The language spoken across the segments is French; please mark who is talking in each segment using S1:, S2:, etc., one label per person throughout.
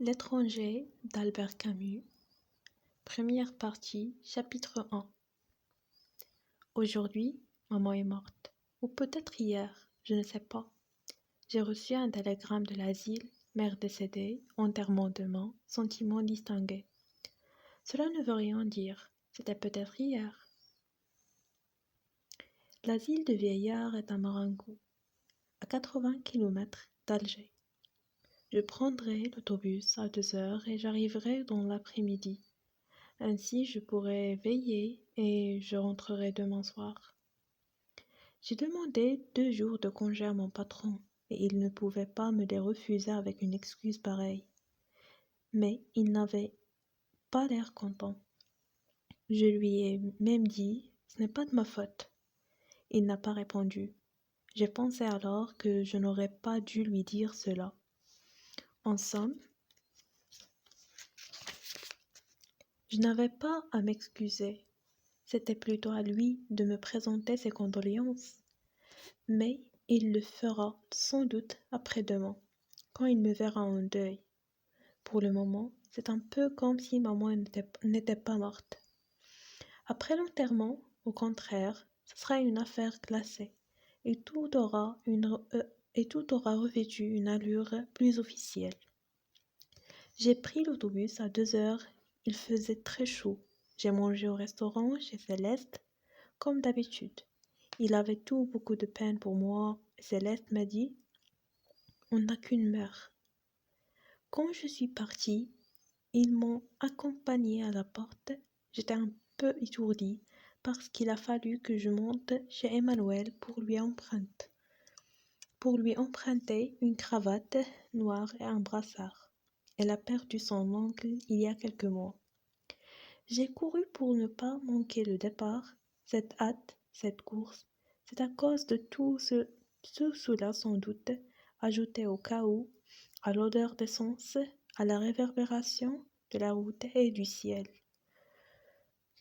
S1: L'étranger d'Albert Camus, première partie, chapitre 1. Aujourd'hui, maman est morte. Ou peut-être hier, je ne sais pas. J'ai reçu un télégramme de l'asile, mère décédée, enterrement demain, sentiment distingué. Cela ne veut rien dire, c'était peut-être hier. L'asile de vieillards est à Marengo, à 80 km d'Alger. Je prendrai l'autobus à 2 heures et j'arriverai dans l'après-midi. Ainsi je pourrai veiller et je rentrerai demain soir. J'ai demandé 2 jours de congé à mon patron et il ne pouvait pas me les refuser avec une excuse pareille. Mais il n'avait pas l'air content. Je lui ai même dit « ce n'est pas de ma faute ». Il n'a pas répondu. J'ai pensé alors que je n'aurais pas dû lui dire cela. En somme, je n'avais pas à m'excuser. C'était plutôt à lui de me présenter ses condoléances. Mais il le fera sans doute après-demain, quand il me verra en deuil. Pour le moment, c'est un peu comme si maman n'était pas morte. Après l'enterrement, au contraire, ce sera une affaire classée, et tout aura revêtu une allure plus officielle. J'ai pris l'autobus à 2 heures, il faisait très chaud. J'ai mangé au restaurant chez Céleste, comme d'habitude. Il avait tout beaucoup de peine pour moi. Céleste m'a dit « On n'a qu'une mère ». Quand je suis partie, ils m'ont accompagnée à la porte. J'étais un peu étourdie parce qu'il a fallu que je monte chez Emmanuel pour lui emprunter une cravate noire et un brassard. Elle a perdu son oncle il y a quelques mois. J'ai couru pour ne pas manquer le départ. Cette hâte, cette course, c'est à cause de tout cela sans doute, ajouté au chaos, à l'odeur d'essence, à la réverbération de la route et du ciel,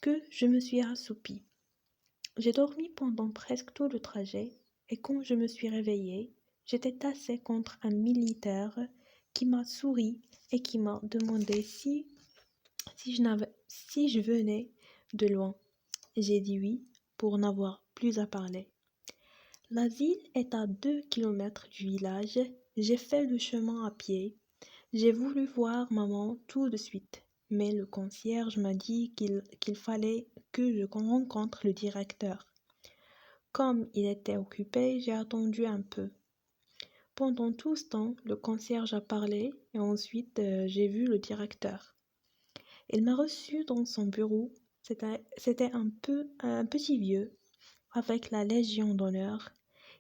S1: que je me suis assoupie. J'ai dormi pendant presque tout le trajet, et quand je me suis réveillée, j'étais tassée contre un militaire qui m'a souri et qui m'a demandé si je venais de loin. J'ai dit oui pour n'avoir plus à parler. L'asile est à 2 kilomètres du village. J'ai fait le chemin à pied. J'ai voulu voir maman tout de suite, mais le concierge m'a dit qu'il fallait que je rencontre le directeur. Comme il était occupé, j'ai attendu un peu. Pendant tout ce temps, le concierge a parlé et ensuite j'ai vu le directeur. Il m'a reçu dans son bureau. C'était un petit vieux, avec la Légion d'honneur.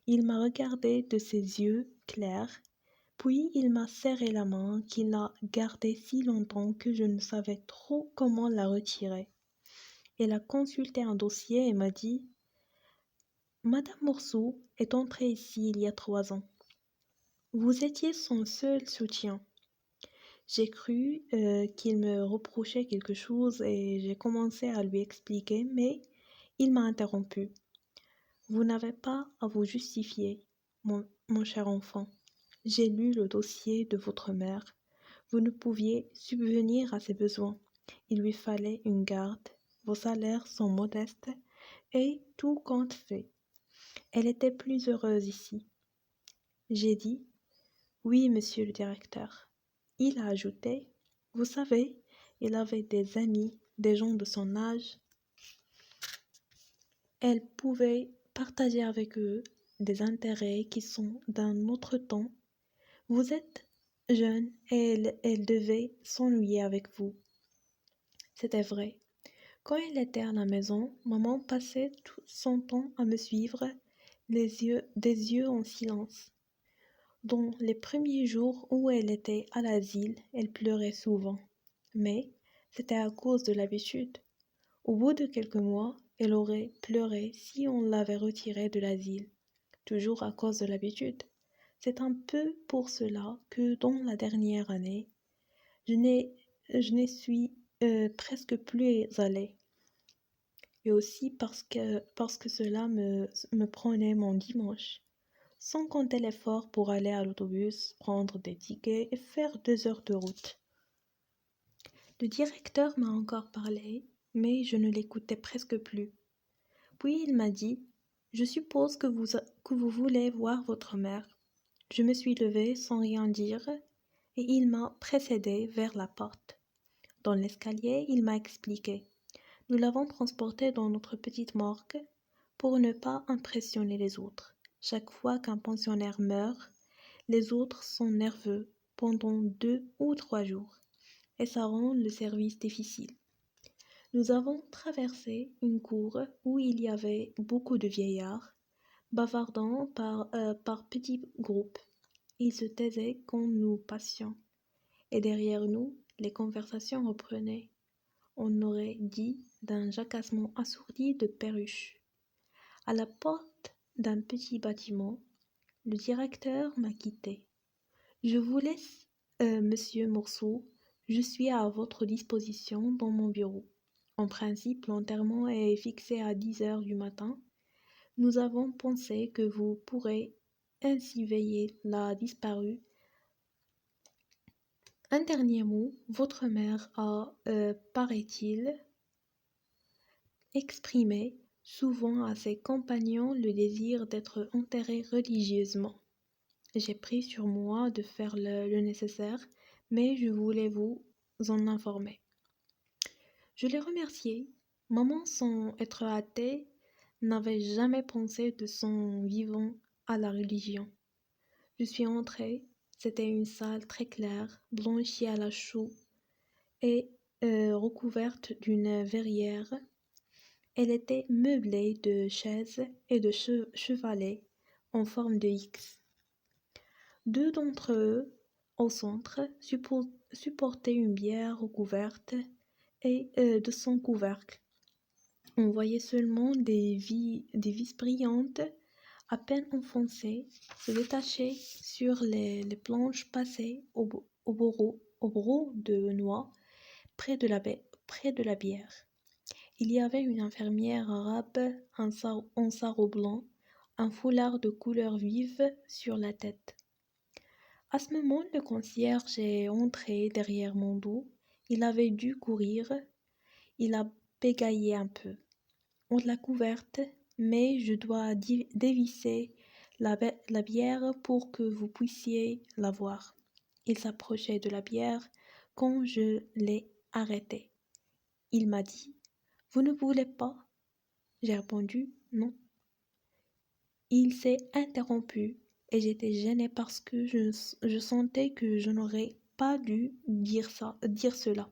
S1: Il m'a regardé de ses yeux clairs, puis il m'a serré la main qu'il a gardée si longtemps que je ne savais trop comment la retirer. Il a consulté un dossier et m'a dit « Madame Morceau est entrée ici il y a 3 ans. Vous étiez son seul soutien. » J'ai cru qu'il me reprochait quelque chose et j'ai commencé à lui expliquer, mais il m'a interrompu. « Vous n'avez pas à vous justifier, mon cher enfant. J'ai lu le dossier de votre mère. Vous ne pouviez subvenir à ses besoins. Il lui fallait une garde. Vos salaires sont modestes et tout compte fait. Elle était plus heureuse ici. » J'ai dit « Oui, monsieur le directeur. » Il a ajouté « Vous savez, il avait des amis, des gens de son âge. Elle pouvait partager avec eux des intérêts qui sont d'un autre temps. Vous êtes jeune et elle devait s'ennuyer avec vous. » C'était vrai. Quand elle était à la maison, maman passait tout son temps à me suivre, des yeux en silence. Dans les premiers jours où elle était à l'asile, elle pleurait souvent. Mais c'était à cause de l'habitude. Au bout de quelques mois, elle aurait pleuré si on l'avait retirée de l'asile. Toujours à cause de l'habitude. C'est un peu pour cela que dans la dernière année, je n'y suis presque plus allée. Et aussi parce que cela me prenait mon dimanche. Sans compter l'effort pour aller à l'autobus, prendre des tickets et faire 2 heures de route. Le directeur m'a encore parlé, mais je ne l'écoutais presque plus. Puis il m'a dit: Je suppose que vous voulez voir votre mère. Je me suis levée sans rien dire et il m'a précédée vers la porte. Dans l'escalier, il m'a expliqué. Nous l'avons transportée dans notre petite morgue pour ne pas impressionner les autres. Chaque fois qu'un pensionnaire meurt, les autres sont nerveux pendant 2 ou 3 jours et ça rend le service difficile. Nous avons traversé une cour où il y avait beaucoup de vieillards, bavardant par petits groupes. Ils se taisaient quand nous passions, et derrière nous, les conversations reprenaient. On aurait dit d'un jacassement assourdi de perruches. À la porte d'un petit bâtiment, le directeur m'a quitté. Je vous laisse, monsieur Morceau, je suis à votre disposition dans mon bureau. En principe, l'enterrement est fixé à 10 heures du matin. Nous avons pensé que vous pourrez ainsi veiller la disparue. Un dernier mot, votre mère a, paraît-il, exprimé souvent à ses compagnons le désir d'être enterrés religieusement. J'ai pris sur moi de faire le nécessaire, mais je voulais vous en informer. Je l'ai remercié. Maman, sans être athée, n'avait jamais pensé de son vivant à la religion. Je suis entrée, c'était une salle très claire, blanchie à la chaux et recouverte d'une verrière. Elle était meublée de chaises et de chevalets en forme de X. 2 d'entre eux, au centre, supportaient une bière recouverte et de son couvercle. On voyait seulement des vis brillantes, à peine enfoncées, se détacher sur les planches passées au broc de noix près de la bière. Il y avait une infirmière arabe en sarrau blanc, un foulard de couleur vive sur la tête. À ce moment, le concierge est entré derrière mon dos. Il avait dû courir. Il a bégayé un peu. On l'a couverte, mais je dois dévisser la bière pour que vous puissiez la voir. Il s'approchait de la bière quand je l'ai arrêté. Il m'a dit: Vous ne voulez pas? J'ai répondu: Non. Il s'est interrompu et j'étais gênée parce que je sentais que je n'aurais pas dû dire cela.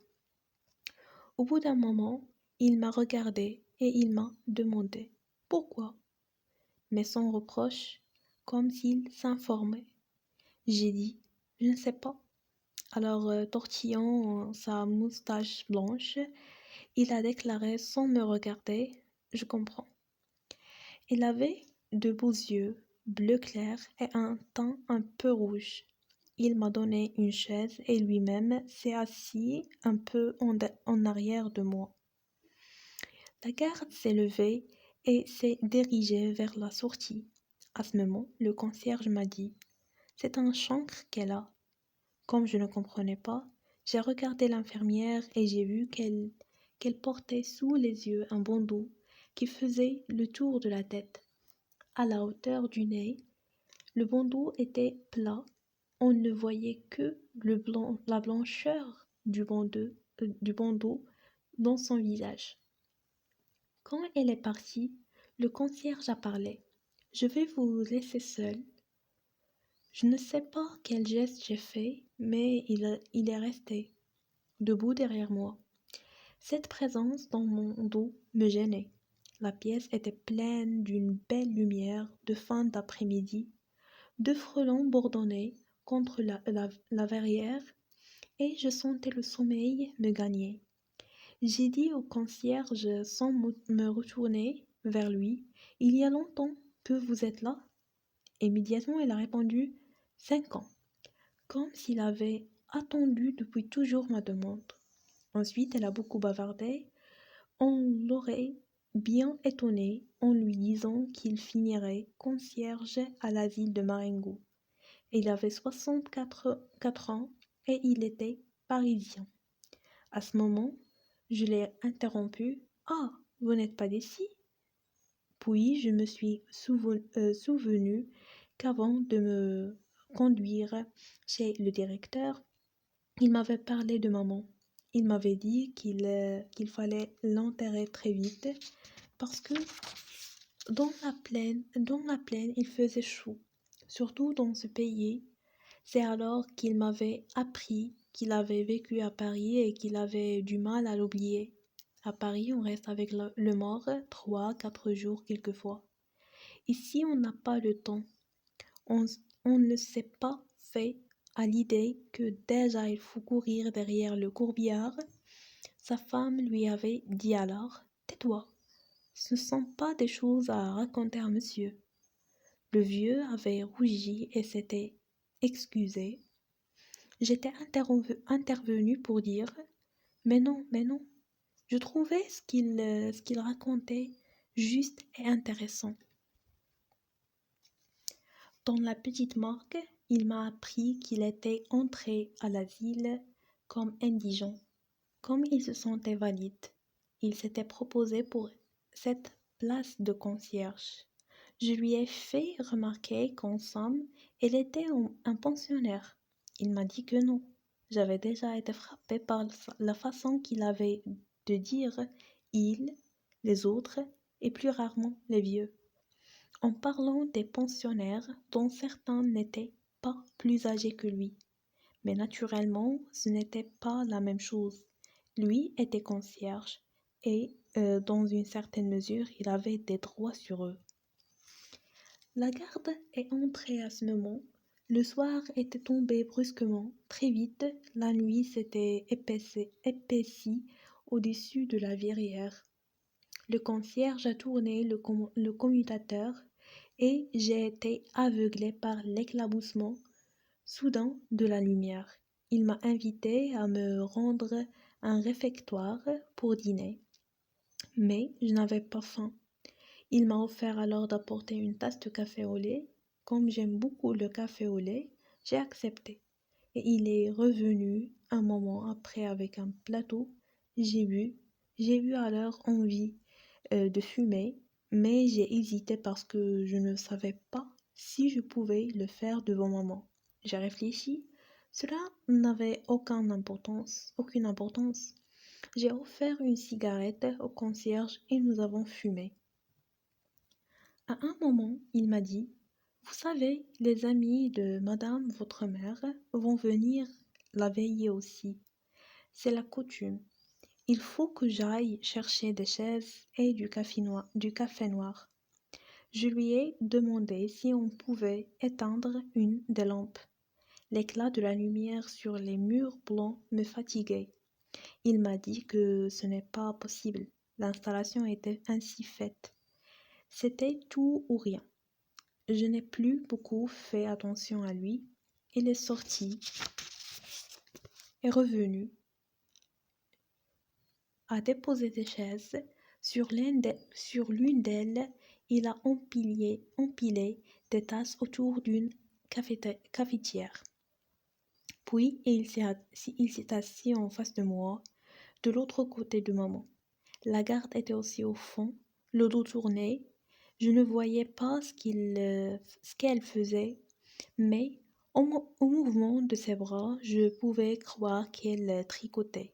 S1: Au bout d'un moment, il m'a regardé et il m'a demandé pourquoi, mais sans reproche, comme s'il s'informait. J'ai dit: Je ne sais pas. Alors, tortillant sa moustache blanche, il a déclaré sans me regarder: Je comprends. Il avait de beaux yeux, bleu clair et un teint un peu rouge. Il m'a donné une chaise et lui-même s'est assis un peu en arrière de moi. La garde s'est levée et s'est dirigée vers la sortie. À ce moment, le concierge m'a dit: C'est un chancre qu'elle a. Comme je ne comprenais pas, j'ai regardé l'infirmière et j'ai vu qu'elle portait sous les yeux un bandeau qui faisait le tour de la tête. À la hauteur du nez, le bandeau était plat. On ne voyait que la blancheur du bandeau dans son visage. Quand elle est partie, le concierge a parlé. Je vais vous laisser seul. Je ne sais pas quel geste j'ai fait, mais il est resté, debout derrière moi. Cette présence dans mon dos me gênait. La pièce était pleine d'une belle lumière de fin d'après-midi. 2 frelons bourdonnaient contre la verrière et je sentais le sommeil me gagner. J'ai dit au concierge sans me retourner vers lui: Il y a longtemps que vous êtes là? Immédiatement, il a répondu: 5 ans, comme s'il avait attendu depuis toujours ma demande. Ensuite, elle a beaucoup bavardé. On l'aurait bien étonné en lui disant qu'il finirait concierge à l'asile de Marengo. Il avait 64 ans et il était parisien. À ce moment, je l'ai interrompu. Ah, vous n'êtes pas d'ici? Puis je me suis souvenu qu'avant de me conduire chez le directeur, il m'avait parlé de maman. Il m'avait dit qu'il fallait l'enterrer très vite parce que dans la plaine, il faisait chaud, surtout dans ce pays. C'est alors qu'il m'avait appris qu'il avait vécu à Paris et qu'il avait du mal à l'oublier. À Paris, on reste avec le mort 3, 4 jours quelquefois. Ici, on n'a pas le temps. On, on ne s'est pas fait à l'idée que déjà il faut courir derrière le corbillard. Sa femme lui avait dit alors: Tais-toi, ce ne sont pas des choses à raconter à monsieur. Le vieux avait rougi et s'était excusé. J'étais intervenue pour dire: Mais non, mais non. Je trouvais ce qu'il racontait juste et intéressant. Dans la petite morgue, il m'a appris qu'il était entré à l'asile comme indigent. Comme il se sentait valide, il s'était proposé pour cette place de concierge. Je lui ai fait remarquer qu'en somme, il était un pensionnaire. Il m'a dit que non. J'avais déjà été frappée par la façon qu'il avait de dire il, les autres et plus rarement les vieux. En parlant des pensionnaires dont certains n'étaient pas plus âgés que lui. Mais naturellement, ce n'était pas la même chose. Lui était concierge et, dans une certaine mesure, il avait des droits sur eux. La garde est entrée à ce moment. Le soir était tombé brusquement. Très vite, la nuit s'était épaissie au-dessus de la verrière. Le concierge a tourné le commutateur et j'ai été aveuglée par l'éclaboussement soudain de la lumière. Il m'a invité à me rendre un réfectoire pour dîner. Mais je n'avais pas faim. Il m'a offert alors d'apporter une tasse de café au lait. Comme j'aime beaucoup le café au lait, j'ai accepté. Et il est revenu un moment après avec un plateau. J'ai eu alors envie de fumer, mais j'ai hésité parce que je ne savais pas si je pouvais le faire devant maman. J'ai réfléchi. Cela n'avait aucune importance. J'ai offert une cigarette au concierge et nous avons fumé. À un moment, il m'a dit: Vous savez, les amis de madame votre mère vont venir la veiller aussi. C'est la coutume. Il faut que j'aille chercher des chaises et du café noir. Je lui ai demandé si on pouvait éteindre une des lampes. L'éclat de la lumière sur les murs blancs me fatiguait. Il m'a dit que ce n'est pas possible. L'installation était ainsi faite. C'était tout ou rien. Je n'ai plus beaucoup fait attention à lui. Il est sorti, est revenu, a déposé des chaises. Sur l'une d'elles, il a empilé des tasses autour d'une cafetière. Puis il s'est assis en face de moi, de l'autre côté de maman. La garde était aussi au fond, le dos tourné. Je ne voyais pas ce qu'elle faisait, mais au mouvement de ses bras, je pouvais croire qu'elle tricotait.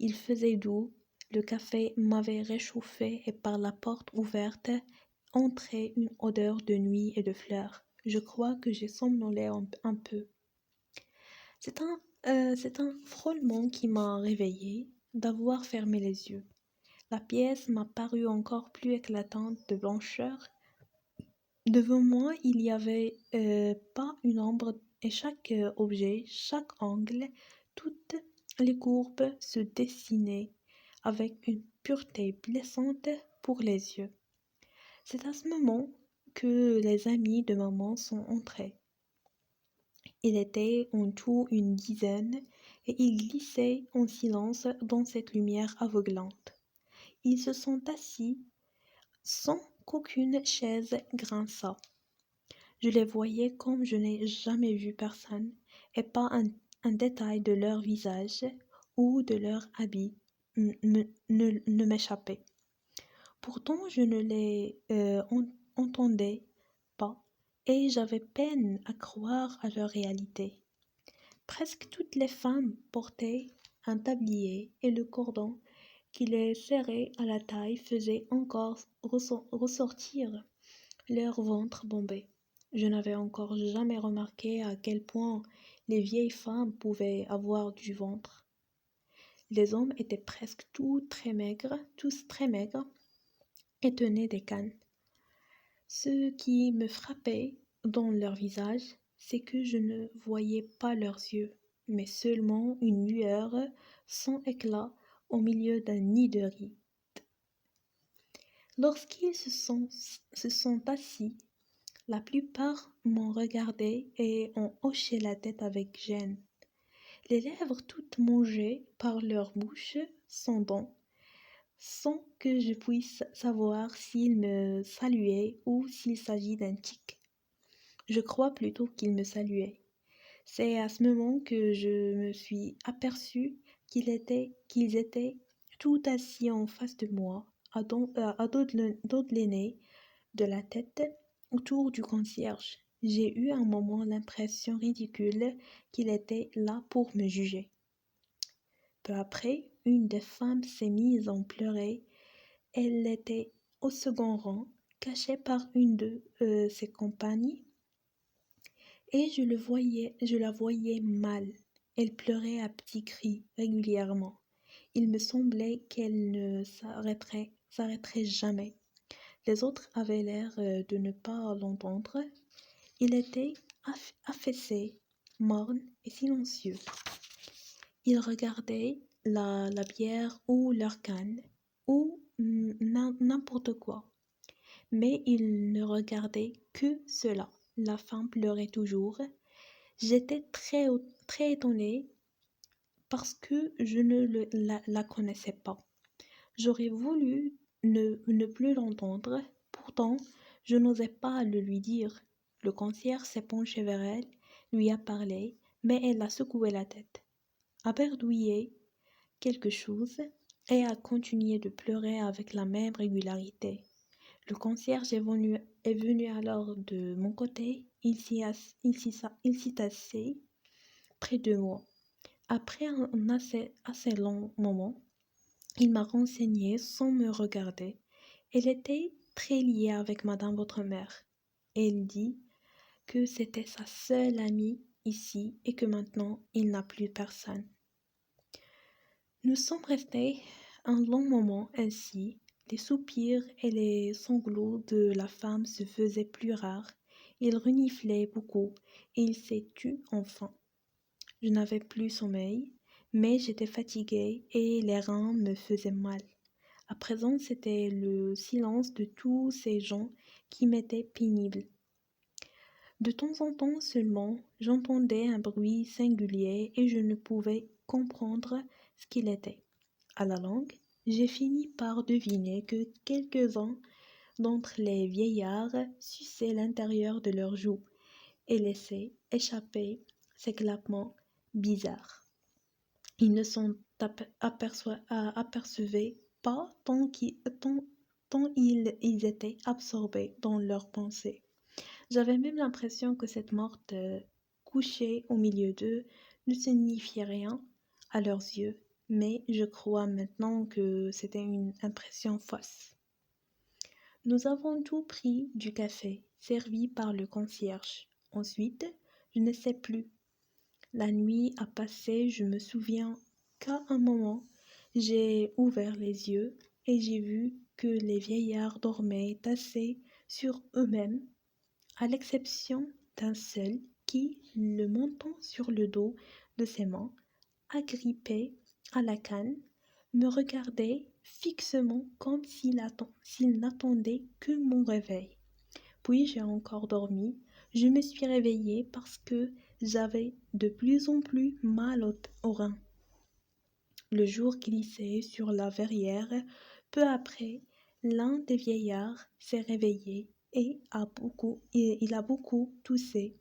S1: Il faisait doux, le café m'avait réchauffé et par la porte ouverte entrait une odeur de nuit et de fleurs. Je crois que j'ai somnolé un peu. C'est un frôlement qui m'a réveillée d'avoir fermé les yeux. La pièce m'a paru encore plus éclatante de blancheur. Devant moi, il n'y avait pas une ombre et chaque objet, chaque angle, toutes les courbes se dessinaient avec une pureté blessante pour les yeux. C'est à ce moment que les amis de maman sont entrés. Il était en tout une dizaine et ils glissaient en silence dans cette lumière aveuglante. Ils se sont assis sans qu'aucune chaise grinçât. Je les voyais comme je n'ai jamais vu personne, et pas un détail de leur visage ou de leurs habits ne m'échappaient. Pourtant, je ne les entendais pas et j'avais peine à croire à leur réalité. Presque toutes les femmes portaient un tablier et le cordon qui les serrait à la taille faisait encore ressortir leur ventre bombé. Je n'avais encore jamais remarqué à quel point les vieilles femmes pouvaient avoir du ventre. Les hommes étaient presque tous très maigres et tenaient des cannes. Ce qui me frappait dans leur visage, c'est que je ne voyais pas leurs yeux, mais seulement une lueur sans éclat au milieu d'un nid de rides. Lorsqu'ils se sont assis, la plupart m'ont regardé et ont hoché la tête avec gêne, les lèvres toutes mangées par leur bouche sans dents, sans que je puisse savoir s'ils me saluaient ou s'il s'agit d'un tic. Je crois plutôt qu'ils me saluaient. C'est à ce moment que je me suis aperçue qu'ils étaient tout assis en face de moi, à dos de l'aîné, de la tête autour du concierge. J'ai eu un moment l'impression ridicule qu'il était là pour me juger. Peu après, une des femmes s'est mise à pleurer. Elle était au second rang, cachée par une de ses compagnies, et je la voyais mal. Elle pleurait à petits cris régulièrement. Il me semblait qu'elle ne s'arrêterait jamais. Les autres avaient l'air de ne pas l'entendre. Il était affaissé, morne et silencieux. Ils regardaient la bière ou leur canne, ou n'importe quoi. Mais ils ne regardaient que cela. La femme pleurait toujours. J'étais très étonnée parce que je ne la connaissais pas. J'aurais voulu ne plus l'entendre, pourtant je n'osais pas le lui dire. Le concierge s'est penché vers elle, lui a parlé, mais elle a secoué la tête, a berdouillé quelque chose et a continué de pleurer avec la même régularité. Le concierge est venu alors de mon côté, il s'y assit près de moi. Après un assez long moment, il m'a renseigné sans me regarder. Elle était très liée avec madame votre mère. Elle dit que c'était sa seule amie ici et que maintenant il n'a plus personne. Nous sommes restés un long moment ainsi. Les soupirs et les sanglots de la femme se faisaient plus rares. Il reniflait beaucoup et il s'est tu enfin. Je n'avais plus sommeil, mais j'étais fatiguée et les reins me faisaient mal. À présent, c'était le silence de tous ces gens qui m'était pénible. De temps en temps seulement, j'entendais un bruit singulier et je ne pouvais comprendre ce qu'il était. À la longue, j'ai fini par deviner que quelques-uns d'entre les vieillards suçaient l'intérieur de leurs joues et laissaient échapper ces claquements bizarres. Ils ne s'en apercevaient pas tant ils étaient absorbés dans leurs pensées. J'avais même l'impression que cette morte couchée au milieu d'eux ne signifiait rien à leurs yeux, mais je crois maintenant que c'était une impression fausse. Nous avons tout pris du café, servi par le concierge. Ensuite, je ne sais plus. La nuit a passé, je me souviens qu'à un moment, j'ai ouvert les yeux et j'ai vu que les vieillards dormaient tassés sur eux-mêmes, à l'exception d'un seul qui, le montant sur le dos de ses mains, agrippé à la canne, me regardait fixement comme s'il n'attendait que mon réveil. Puis j'ai encore dormi. Je me suis réveillée parce que j'avais de plus en plus mal aux reins. Le jour glissait sur la verrière. Peu après, l'un des vieillards s'est réveillé et il a beaucoup toussé.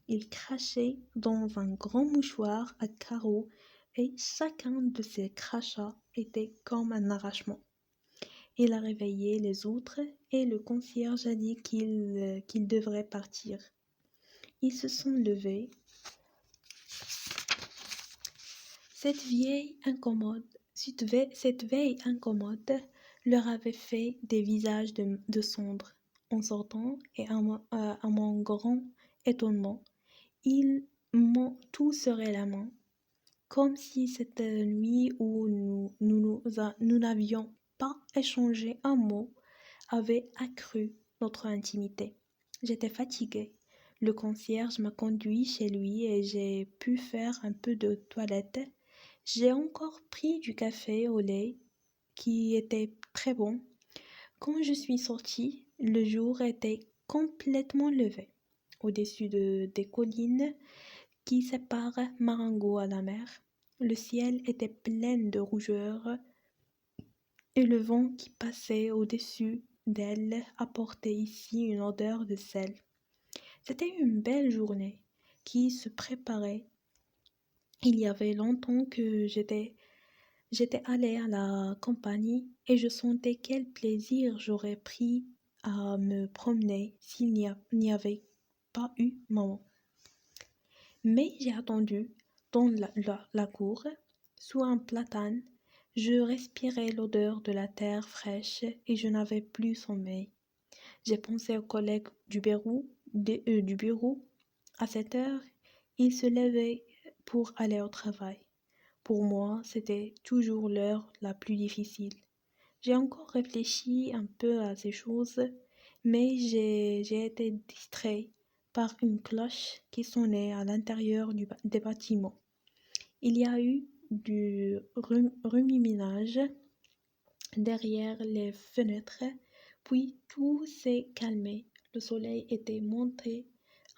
S1: Il crachait dans un grand mouchoir à carreaux et chacun de ses crachats était comme un arrachement. Il a réveillé les autres et le concierge a dit qu'ils devraient partir. Ils se sont levés. Cette veille incommode leur avait fait des visages de cendres. En sortant, et à mon grand étonnement, ils m'ont tous serré la main, comme si cette nuit où nous n'avions pas échangé un mot avait accru notre intimité. J'étais fatiguée. Le concierge m'a conduit chez lui et j'ai pu faire un peu de toilette. J'ai encore pris du café au lait qui était très bon. Quand je suis sortie, le jour était complètement levé. Au-dessus des collines qui séparent Marengo à la mer, le ciel était plein de rougeur et le vent qui passait au-dessus d'elle apportait ici une odeur de sel. C'était une belle journée qui se préparait. Il y avait longtemps que j'étais allée à la campagne et je sentais quel plaisir j'aurais pris à me promener s'il n'y avait pas eu maman. Mais j'ai attendu dans la cour, sous un platane. Je respirais l'odeur de la terre fraîche et je n'avais plus sommeil. J'ai pensé aux collègues du bureau. À cette heure, ils se levaient pour aller au travail. Pour moi, c'était toujours l'heure la plus difficile. J'ai encore réfléchi un peu à ces choses, mais j'ai été distrait par une cloche qui sonnait à l'intérieur des bâtiments. Il y a eu du remue-ménage derrière les fenêtres, puis tout s'est calmé. Le soleil était monté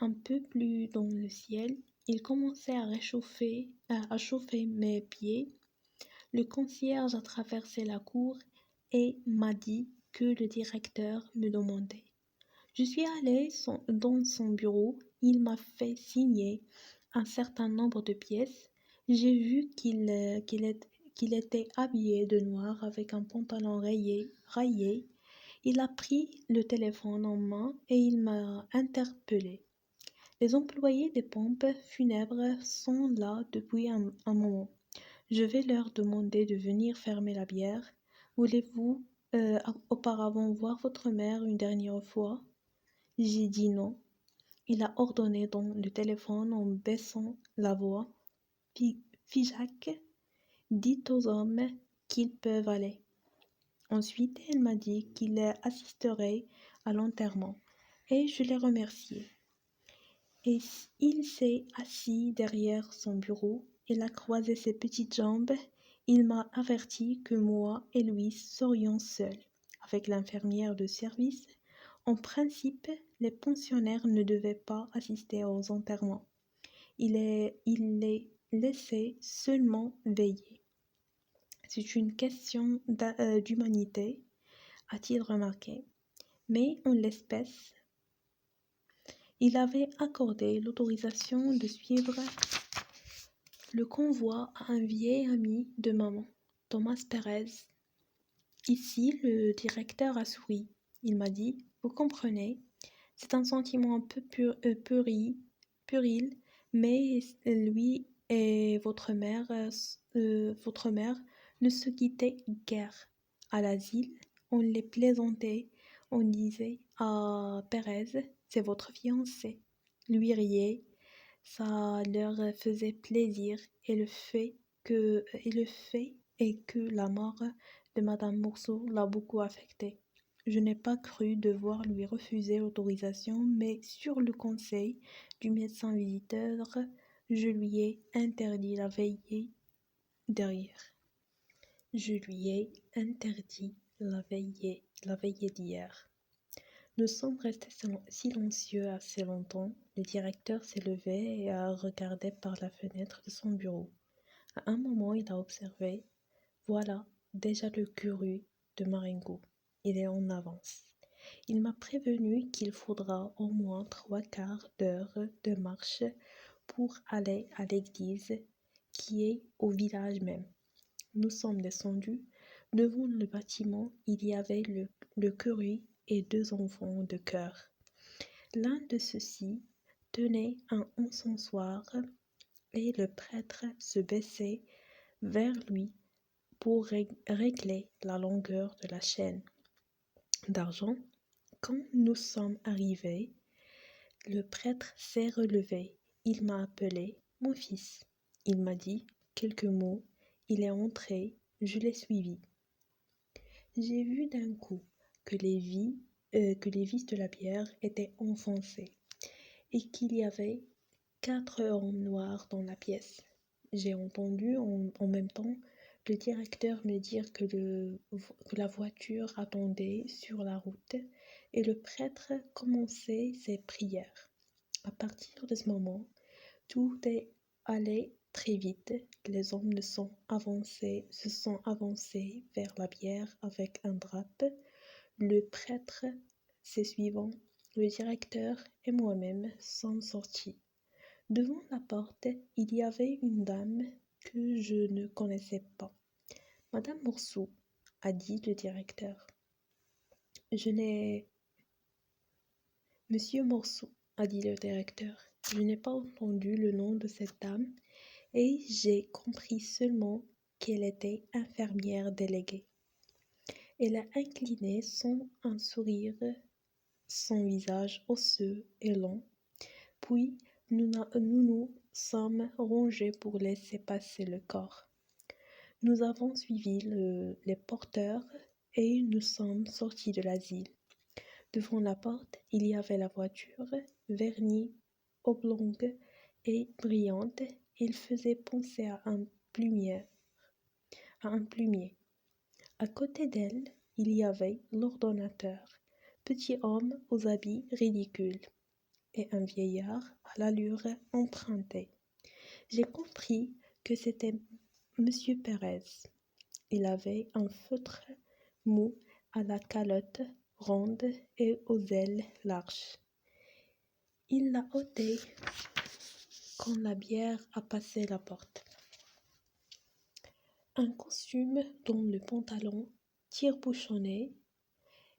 S1: un peu plus dans le ciel. Il commençait à chauffer mes pieds. Le concierge a traversé la cour et m'a dit que le directeur me demandait. Je suis allée dans son bureau. Il m'a fait signer un certain nombre de pièces. J'ai vu qu'il était habillé de noir avec un pantalon rayé. Il a pris le téléphone en main et il m'a interpellée. Les employés des pompes funèbres sont là depuis un moment. Je vais leur demander de venir fermer la bière. Voulez-vous auparavant voir votre mère une dernière fois? J'ai dit non. Il a ordonné dans le téléphone en baissant la voix. Figeac, dites aux hommes qu'ils peuvent aller. Ensuite, elle m'a dit qu'il assisterait à l'enterrement et je l'ai remercié. Et il s'est assis derrière son bureau. Il a croisé ses petites jambes. Il m'a averti que moi et lui serions seuls avec l'infirmière de service. En principe, les pensionnaires ne devaient pas assister aux enterrements. Il les laissait seulement veiller. C'est une question d'humanité, a-t-il remarqué. Mais en l'espèce, il avait accordé l'autorisation de suivre le convoi à un vieil ami de maman, Thomas Perez. Ici, le directeur a souri. Il m'a dit, vous comprenez, c'est un sentiment un peu puéril, mais lui et votre mère ne se quittaient guère. À l'asile, on les plaisantait, on disait à Pérez, c'est votre fiancé. Lui riait, ça leur faisait plaisir et le fait est que la mort de Madame Morceau l'a beaucoup affecté. Je n'ai pas cru devoir lui refuser l'autorisation, mais sur le conseil du médecin visiteur, je lui ai interdit la veillée d'hier. Nous sommes restés silencieux assez longtemps. Le directeur s'est levé et a regardé par la fenêtre de son bureau. À un moment, il a observé « Voilà, déjà le curé de Marengo. Il est en avance. Il m'a prévenu qu'il faudra au moins 3/4 d'heure de marche pour aller à l'église. qui est au village même. Nous sommes descendus. Devant le bâtiment, il y avait le curé et 2 enfants de chœur. L'un de ceux-ci tenait un encensoir et le prêtre se baissait vers lui pour régler la longueur de la chaîne d'argent. Quand nous sommes arrivés, le prêtre s'est relevé. Il m'a appelé mon fils. Il m'a dit quelques mots. Il est entré. Je l'ai suivi. J'ai vu d'un coup que que les vis de la bière étaient enfoncées et qu'il y avait 4 hommes noirs dans la pièce. J'ai entendu en même temps le directeur me dire que la voiture attendait sur la route et le prêtre commençait ses prières. À partir de ce moment, tout est allé très vite. Les hommes se sont avancés vers la bière avec un drap. Le prêtre, ses suivants, le directeur et moi-même sommes sortis. Devant la porte, il y avait une dame que je ne connaissais pas. Madame Morceau, a dit le directeur. Monsieur Morceau, a dit le directeur. Je n'ai pas entendu le nom de cette dame et j'ai compris seulement qu'elle était infirmière déléguée. Elle a incliné sans un sourire son visage osseux et long, puis nous sommes rangés pour laisser passer le corps. Nous avons suivi les porteurs et nous sommes sortis de l'asile. Devant la porte, il y avait la voiture, vernie, oblongue et brillante. Il faisait penser à un plumier. À côté d'elle, il y avait l'ordonnateur, petit homme aux habits ridicules, et un vieillard à l'allure empruntée. J'ai compris que c'était Monsieur Pérez. Il avait un feutre mou à la calotte ronde et aux ailes larges. Il l'a ôté quand la bière a passé la porte. Un costume dont le pantalon tire-bouchonné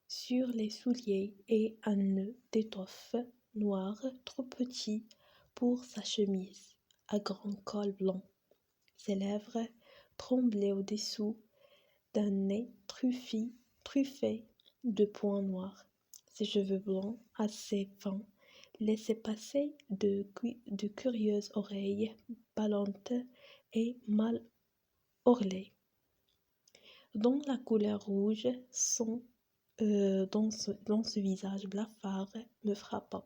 S1: sur les souliers et un nœud d'étoffe noire trop petit pour sa chemise à grand col blanc. Ses lèvres tremblaient au-dessous d'un nez truffé de points noirs. Ses cheveux blancs assez fins laissaient passer de curieuses oreilles ballonnées et mal orlées, dont la couleur rouge dans ce visage blafard me frappa.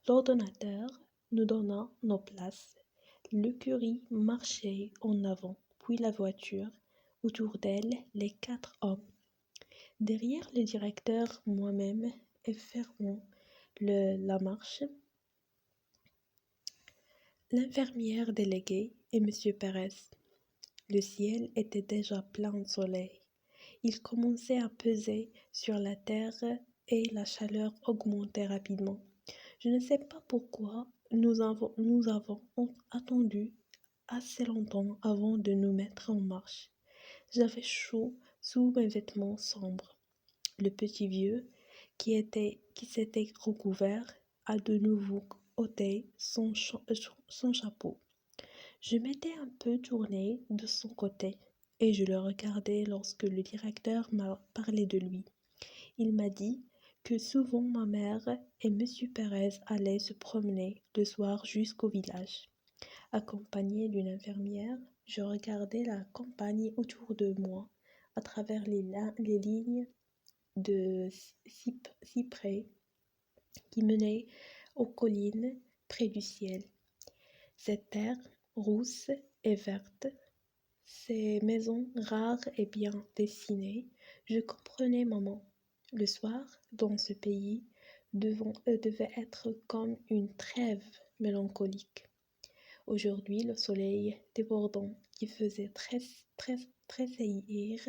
S1: L'ordonnateur nous donna nos places. Le curé marchait en avant, puis la voiture, autour d'elle les 4 hommes. Derrière le directeur, moi-même, et fermant la marche, l'infirmière déléguée et Monsieur Pérez. Le ciel était déjà plein de soleil. Il commençait à peser sur la terre et la chaleur augmentait rapidement. Je ne sais pas pourquoi nous avons attendu assez longtemps avant de nous mettre en marche. J'avais chaud sous mes vêtements sombres. Le petit vieux, qui s'était recouvert, a de nouveau ôté son chapeau. Je m'étais un peu tournée de son côté et je le regardais lorsque le directeur m'a parlé de lui. Il m'a dit que souvent ma mère et Monsieur Pérez allaient se promener le soir jusqu'au village. Accompagnée d'une infirmière, je regardais la campagne autour de moi à travers les lignes de cyprès qui menaient aux collines près du ciel. Cette terre rousse et verte, ces maisons rares et bien dessinées, je comprenais maman. Le soir, dans ce pays, devait être comme une trêve mélancolique. Aujourd'hui, le soleil débordant qui faisait tressaillir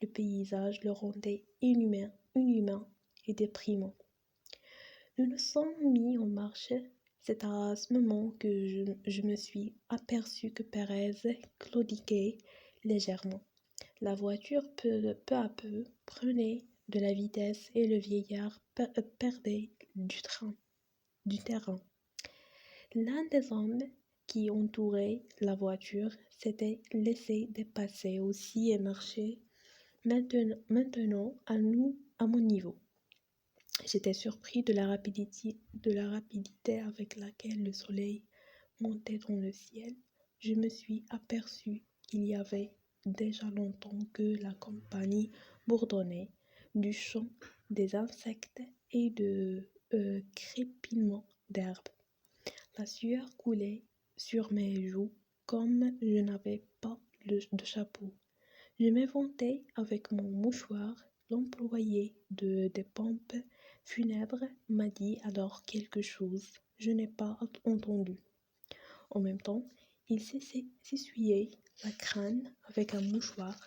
S1: le paysage le rendait inhumain et déprimant. Nous nous sommes mis en marche C'est à ce moment que je me suis aperçu que Pérez claudiquait légèrement. La voiture peu à peu prenait de la vitesse et le vieillard perdait du terrain. L'un des hommes qui entourait la voiture s'était laissé dépasser aussi et marchait maintenant à mon niveau. J'étais surpris de la rapidité avec laquelle le soleil montait dans le ciel. Je me suis aperçu qu'il y avait déjà longtemps que la compagnie bourdonnait du chant des insectes et de crépitements d'herbes. La sueur coulait sur mes joues comme je n'avais pas de chapeau. Je m'éventais avec mon mouchoir. L'employé des pompes funèbres m'a dit alors quelque chose. Je n'ai pas entendu. En même temps, il s'essuyait la crâne avec un mouchoir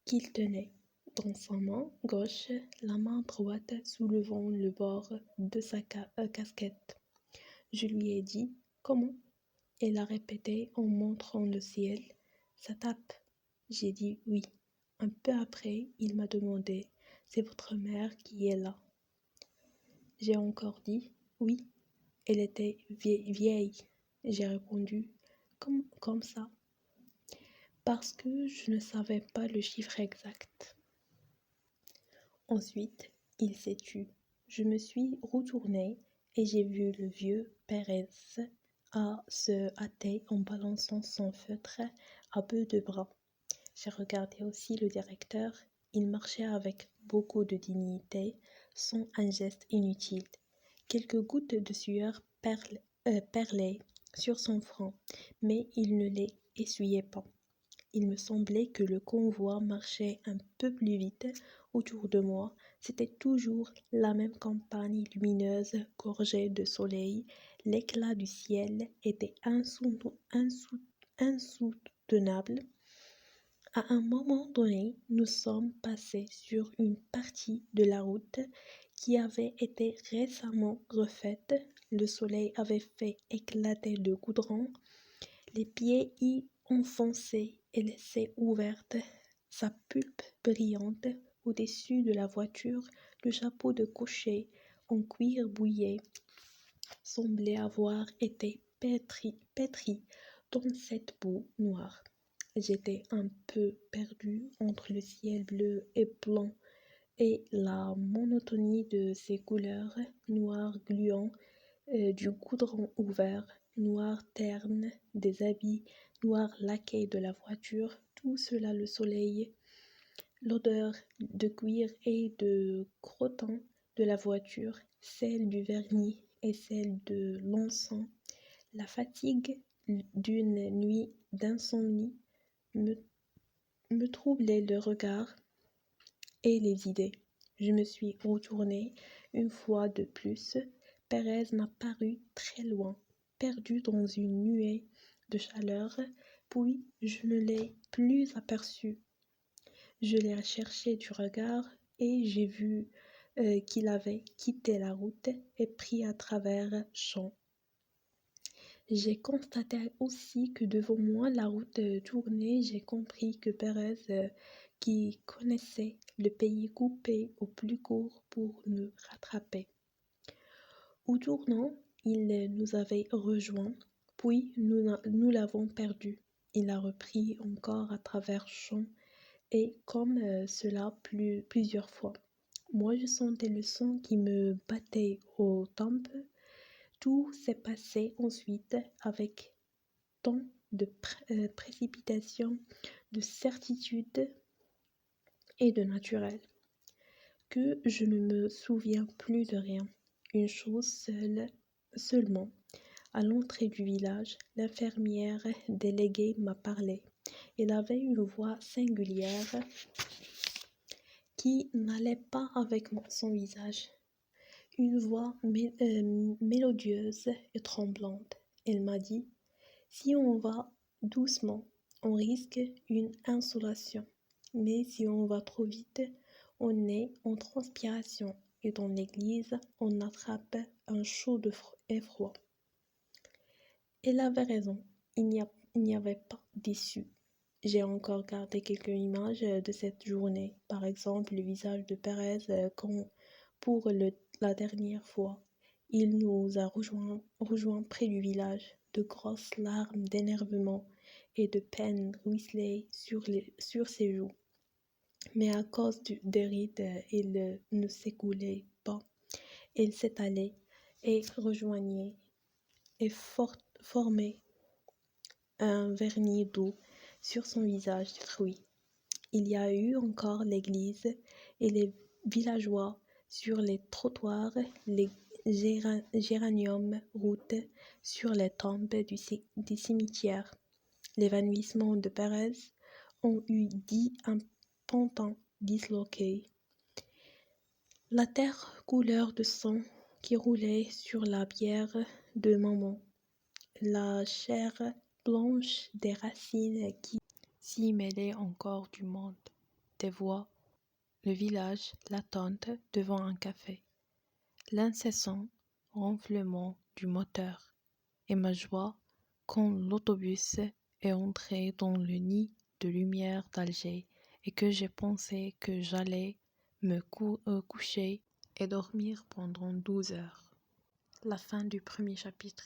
S1: qu'il tenait dans sa main gauche, la main droite soulevant le bord de sa casquette. Je lui ai dit « Comment ?» Elle a répété en montrant le ciel. « Ça tape ?» J'ai dit « Oui ». Un peu après, il m'a demandé « C'est votre mère qui est là ?» J'ai encore dit « Oui ». Elle était vieille. J'ai répondu « Comme ça ?» parce que je ne savais pas le chiffre exact. Ensuite, il s'est tu. Je me suis retournée et j'ai vu le vieux Pérez se hâter en balançant son feutre à bout de bras. J'ai regardé aussi le directeur. Il marchait avec beaucoup de dignité, sans un geste inutile. Quelques gouttes de sueur perlaient sur son front, mais il ne les essuyait pas. Il me semblait que le convoi marchait un peu plus vite autour de moi. C'était toujours la même campagne lumineuse, gorgée de soleil. L'éclat du ciel était insoutenable. À un moment donné, nous sommes passés sur une partie de la route qui avait été récemment refaite. Le soleil avait fait éclater le goudron. Les pieds y enfonçaient et laissaient ouverte sa pulpe brillante au-dessus de la voiture. Le chapeau de cocher en cuir bouillé semblait avoir été pétri dans cette boue noire. J'étais un peu perdue entre le ciel bleu et blanc et la monotonie de ses couleurs, noir gluant du goudron ouvert, noir terne des habits, noir laqué de la voiture, tout cela le soleil, l'odeur de cuir et de crottin de la voiture, celle du vernis et celle de l'encens, la fatigue d'une nuit d'insomnie me troublait le regard et les idées. Je me suis retournée une fois de plus. Pérez m'a paru très loin, perdu dans une nuée de chaleur, puis je ne l'ai plus aperçu. Je l'ai cherché du regard et j'ai vu qu'il avait quitté la route et pris à travers champs. J'ai constaté aussi que devant moi la route tournait. J'ai compris que Pérez, qui connaissait le pays, coupait au plus court pour nous rattraper. Au tournant, il nous avait rejoints, puis nous l'avons perdu. Il a repris encore à travers champs et comme cela plusieurs fois. Moi, je sentais le sang qui me battait aux tempes. Tout s'est passé ensuite avec tant de précipitation, de certitude et de naturel, que je ne me souviens plus de rien. Une chose seulement. À l'entrée du village, l'infirmière déléguée m'a parlé. Elle avait une voix singulière qui n'allait pas avec son visage. Une voix mélodieuse et tremblante. Elle m'a dit « Si on va doucement, on risque une insolation. Mais si on va trop vite, on est en transpiration. Et dans l'église, on attrape un chaud et froid. Elle avait raison, il n'y avait pas d'issue. J'ai encore gardé quelques images de cette journée, par exemple le visage de Pérez quand, pour la dernière fois, il nous a rejoints près du village. De grosses larmes d'énervement et de peine ruisselaient sur ses joues. Mais à cause des rides, il ne s'écoulait pas. Il s'étalait et rejoignait et formait un vernis doux sur son visage détruit. Il y a eu encore l'église et les villageois sur les trottoirs, les géraniums routes sur les tombes du cimetière. L'évanouissement de Pérez ont eu dit un ponton disloqué. La terre couleur de sang qui roulait sur la bière de maman. La chair blanche des racines qui s'y mêlaient encore du monde, des voix, le village, l'attente devant un café, l'incessant ronflement du moteur, et ma joie quand l'autobus est entré dans le nid de lumière d'Alger et que j'ai pensé que j'allais me coucher et dormir pendant 12 heures. La fin du premier chapitre.